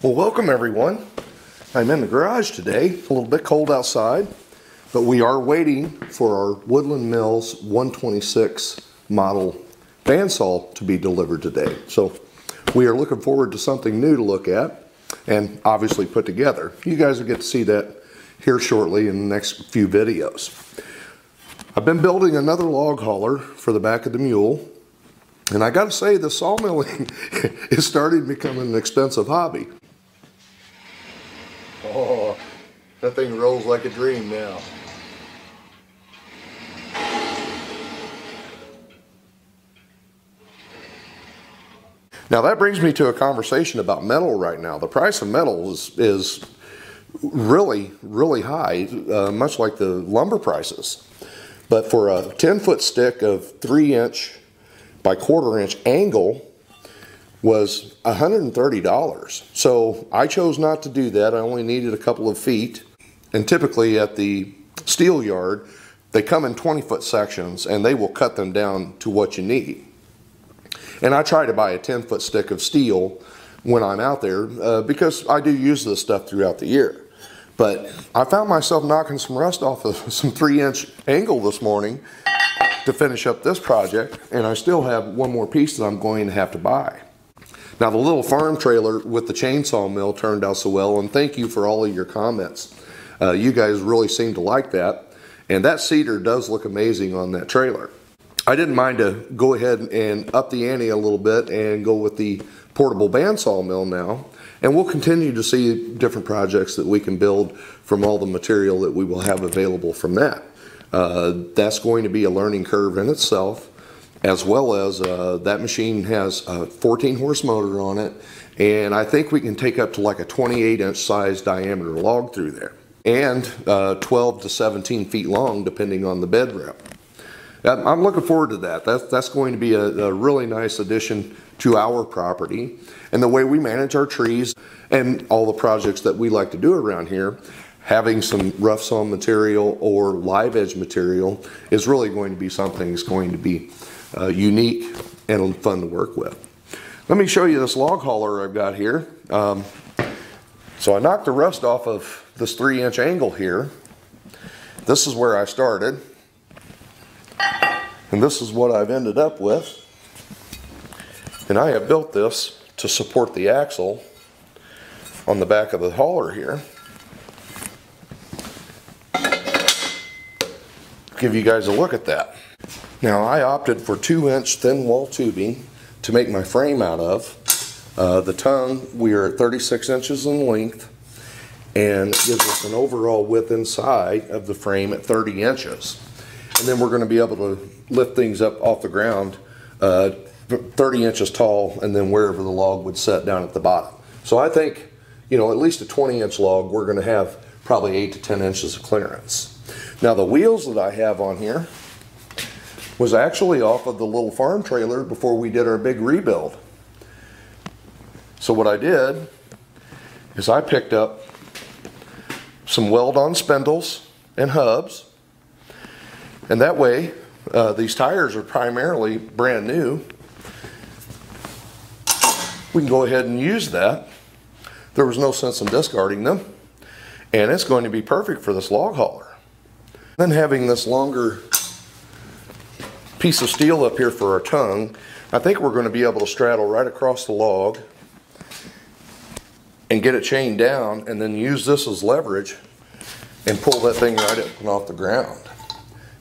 Well, welcome everyone. I'm in the garage today, a little bit cold outside, but we are waiting for our Woodland Mills 126 model bandsaw to be delivered today. So we are looking forward to something new to look at and obviously put together. You guys will get to see that here shortly in the next few videos. I've been building another log hauler for the back of the Mule, and I gotta say the sawmilling is starting to become an expensive hobby. Oh, that thing rolls like a dream now. Now that brings me to a conversation about metal right now. The price of metal is really, really high, much like the lumber prices. But for a 10-foot stick of 3-inch by 1/4-inch angle was $130. So I chose not to do that. I only needed a couple of feet. And typically at the steel yard, they come in 20-foot sections and they will cut them down to what you need. And I try to buy a 10-foot stick of steel when I'm out there because I do use this stuff throughout the year. But I found myself knocking some rust off of some 3-inch angle this morning to finish up this project, and I still have one more piece that I'm going to have to buy. Now the little farm trailer with the chainsaw mill turned out so well, and thank you for all of your comments. You guys really seem to like that, and that cedar does look amazing on that trailer. I didn't mind to go ahead and up the ante a little bit and go with the portable bandsaw mill now, and we'll continue to see different projects that we can build from all the material that we will have available from that. That's going to be a learning curve in itself, as well as that machine has a 14-horse motor on it, and I think we can take up to like a 28-inch size diameter log through there, and 12 to 17 feet long depending on the bed rep. I'm looking forward to that. That's going to be a really nice addition to our property and the way we manage our trees and all the projects that we like to do around here. Having some rough sawn material or live edge material is really going to be something that's going to be unique and fun to work with. Let me show you this log hauler I've got here. So I knocked the rust off of this 3-inch angle here. This is where I started, and this is what I've ended up with. And I have built this to support the axle on the back of the hauler here. Give you guys a look at that. Now I opted for 2-inch thin wall tubing to make my frame out of. The tongue, we are at 36 inches in length, and it gives us an overall width inside of the frame at 30 inches. And then we're going to be able to lift things up off the ground 30 inches tall, and then wherever the log would set down at the bottom. So I think, you know, at least a 20-inch log, we're going to have probably 8 to 10 inches of clearance. Now the wheels that I have on here was actually off of the little farm trailer before we did our big rebuild. So what I did is I picked up some Weld on spindles and hubs, and that way these tires are primarily brand new. We can go ahead and use that. There was no sense in discarding them, and it's going to be perfect for this log hauler. Then having this longer piece of steel up here for our tongue, I think we're going to be able to straddle right across the log and get it chained down, and then use this as leverage and pull that thing right up and off the ground,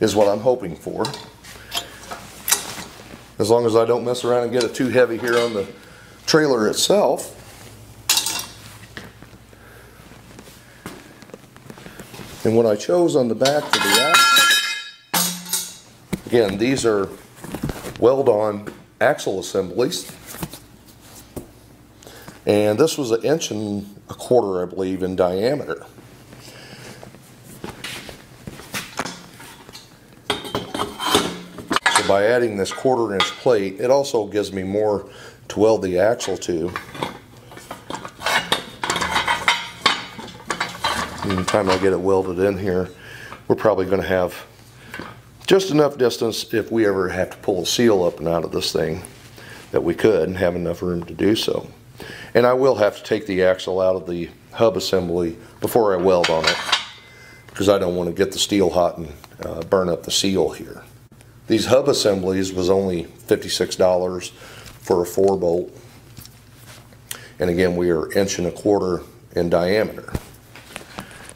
is what I'm hoping for. As long as I don't mess around and get it too heavy here on the trailer itself. And what I chose on the back for the axle, again, these are Weld-on axle assemblies, and this was 1.25 inches, I believe, in diameter. So by adding this 1/4-inch plate, it also gives me more to weld the axle to. And by the time I get it welded in here, we're probably going to have just enough distance if we ever have to pull a seal up and out of this thing that we could and have enough room to do so. And I will have to take the axle out of the hub assembly before I weld on it, because I don't want to get the steel hot and burn up the seal here. These hub assemblies was only $56 for a 4-bolt. And again, we are 1.25 inches in diameter.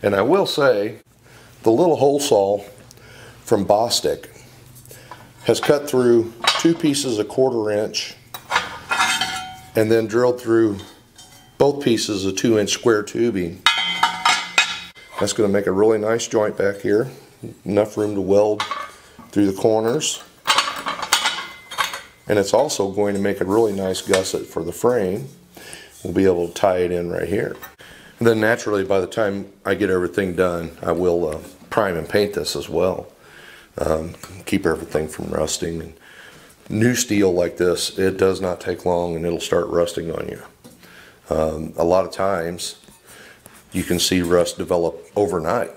And I will say, the little hole saw from Bostic has cut through 2 pieces of 1/4 inch and then drilled through both pieces of 2-inch square tubing. That's going to make a really nice joint back here. Enough room to weld through the corners. And it's also going to make a really nice gusset for the frame. We'll be able to tie it in right here. And then naturally, by the time I get everything done, I will prime and paint this as well. Keep everything from rusting. And new steel like this, it does not take long and it'll start rusting on you. A lot of times you can see rust develop overnight.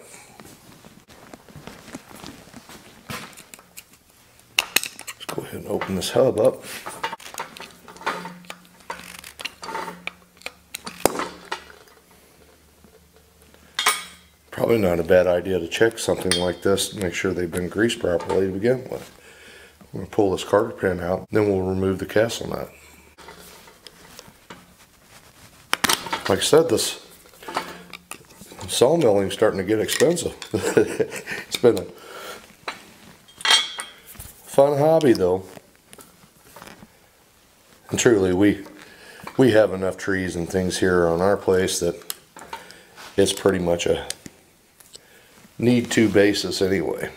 Let's go ahead and open this hub up. Probably not a bad idea to check something like this to make sure they've been greased properly to begin with. I'm going to pull this carter pin out, then we'll remove the castle nut. Like I said, this sawmilling is starting to get expensive. It's been a fun hobby though. And truly, we have enough trees and things here on our place that it's pretty much a need-to basis anyway.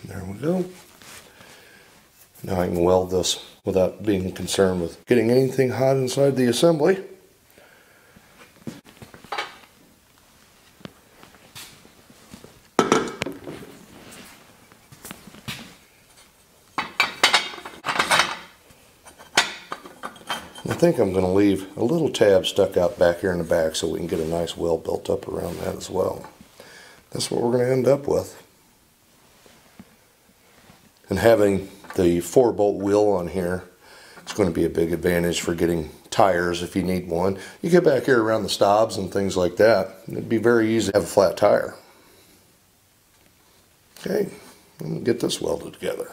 There we go. Now I can weld this without being concerned with getting anything hot inside the assembly. I think I'm going to leave a little tab stuck out back here in the back so we can get a nice weld built up around that as well. That's what we're going to end up with. And having the 4-bolt wheel on here, it's going to be a big advantage for getting tires if you need one. You get back here around the stobs and things like that, it'd be very easy to have a flat tire. Okay, I'm going to get this welded together.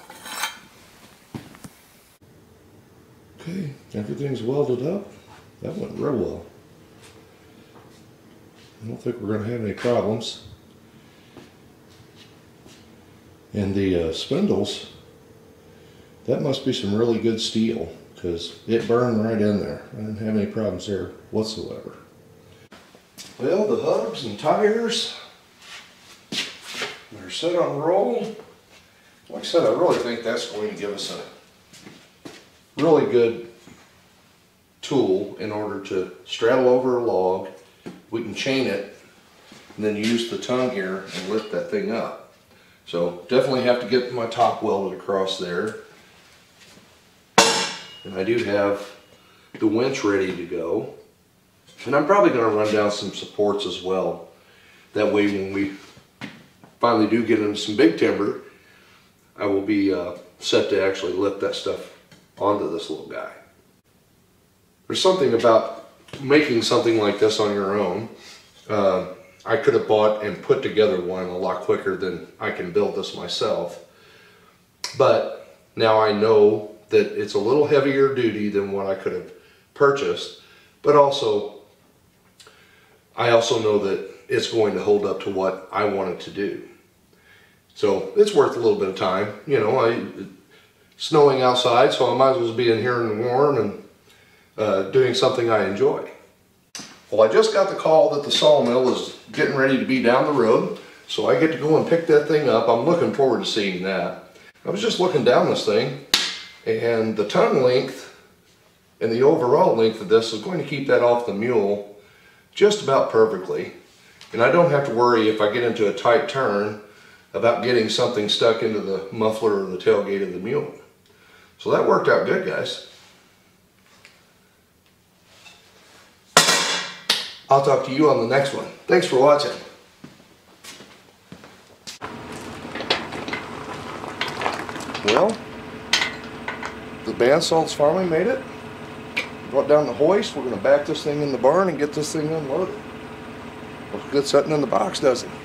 Okay, everything's welded up. That went real well. I don't think we're going to have any problems. And the spindles, that must be some really good steel because it burned right in there. I didn't have any problems there whatsoever. Well, the hubs and tires, they're set on roll. Like I said, I really think that's going to give us a really good tool in order to straddle over a log. We can chain it and then use the tongue here and lift that thing up. So definitely have to get my top welded across there. And I do have the winch ready to go. And I'm probably going to run down some supports as well. That way when we finally do get into some big timber, I will be set to actually lift that stuff onto this little guy. There's something about making something like this on your own. I could have bought and put together one a lot quicker than I can build this myself. But now I know that it's a little heavier duty than what I could have purchased. But also, I also know that it's going to hold up to what I want it to do. So it's worth a little bit of time. You know, snowing outside, so I might as well be in here in the warm and doing something I enjoy. Well, I just got the call that the sawmill is getting ready to be down the road, so I get to go and pick that thing up. I'm looking forward to seeing that. I was just looking down this thing, and the tongue length and the overall length of this is going to keep that off the Mule just about perfectly. And I don't have to worry if I get into a tight turn about getting something stuck into the muffler or the tailgate of the Mule. So that worked out good, guys. I'll talk to you on the next one. Thanks for watching. Well, the bandsaws finally made it. Brought down the hoist. We're going to back this thing in the barn and get this thing unloaded. Looks good sitting in the box, doesn't it?